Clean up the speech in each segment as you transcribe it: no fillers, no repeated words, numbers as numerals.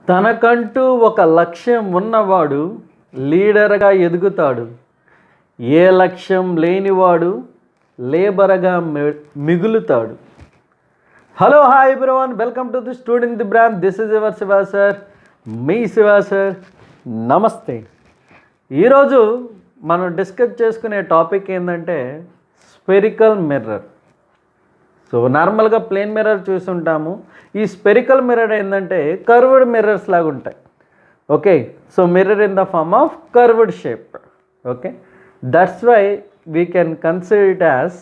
తనకంటూ ఒక లక్ష్యం ఉన్నవాడు లీడర్గా ఎదుగుతాడు. ఏ లక్ష్యం లేనివాడు లేబర్గా మిగులుతాడు. Hello hi everyone, welcome to the student the brand. This is your Shiva sir, మీ శివ సార్. నమస్తే. ఈరోజు మనం డిస్కస్ చేసుకునే టాపిక్ ఏంటంటే స్పెరికల్ మిర్రర్. సో నార్మల్గా ప్లేన్ మిర్రర్ చూసుంటాము. ఈ స్పెరికల్ మిర్రర్ ఏంటంటే కర్వ్డ్ మిర్రర్స్ లాగా ఉంటాయి. Okay, so mirror in the form of curved shape. Okay, that's why we can consider it as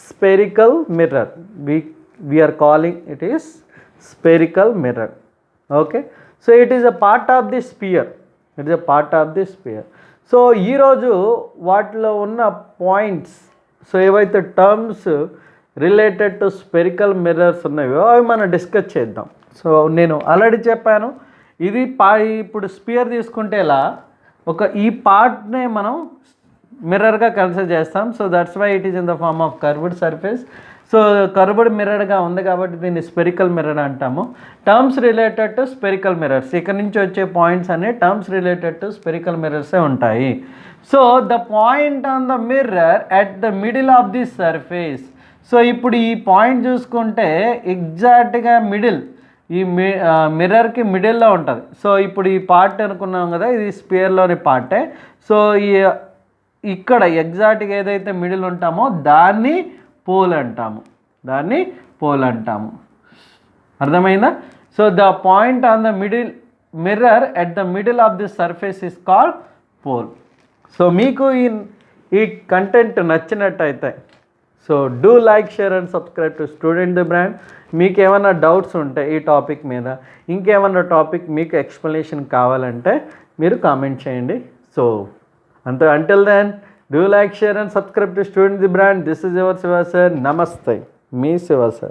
spherical mirror. we are calling it is spherical mirror. Okay, so it is a part of the sphere. It is a part of the sphere. So ఈరోజు వాటిలో ఉన్న points, so ఏవైతే terms related to spherical mirrors ఉన్నాయో అవి మనం discuss చేద్దాం. So నేను already చెప్పాను, ఇది ఇప్పుడు స్పియర్ తీసుకుంటే ఇలా ఈ పార్ట్నే మనం మిర్రర్గా కన్సిడర్ చేస్తాం. So that's why it is in the form of curved surface. So curved మిర్రర్గా ఉంది కాబట్టి దీన్ని స్పెరికల్ మిర్రర్ అంటాము. Terms related to spherical mirrors, ఇక్కడ నుంచి వచ్చే పాయింట్స్ అనే టర్మ్స్ రిలేటెడ్ టు స్పెరికల్ మిర్రర్సే ఉంటాయి. So the point on the mirror at the middle of the surface. So ఇప్పుడు ఈ పాయింట్ చూసుకుంటే ఎగ్జాక్ట్గా మిడిల్, ఈ మిర్రర్కి మిడిల్లో ఉంటుంది. సో ఇప్పుడు ఈ పార్ట్ అనుకున్నాం కదా, ఇది స్పియర్లోని పార్టే. సో ఇక్కడ ఎగ్జాక్ట్గా ఏదైతే మిడిల్ ఉంటామో దాన్ని పోల్ అంటాము. అర్థమైందా? So the point on the mirror at the middle of the surface is called pole. So మీకు ఈ కంటెంట్ నచ్చినట్టయితే so do like, share and subscribe to student the brand. మీకు ఏమైనా డౌట్స్ ఉంటే ఈ టాపిక్ మీద, ఇంకేమన్నా టాపిక్ మీకు ఎక్స్ప్లెనేషన్ కావాలంటే మీరు కామెంట్ చేయండి. So until then, do like, share and subscribe to Student the Brand. This is your Shiva sir. Namaste. Me Shiva sir.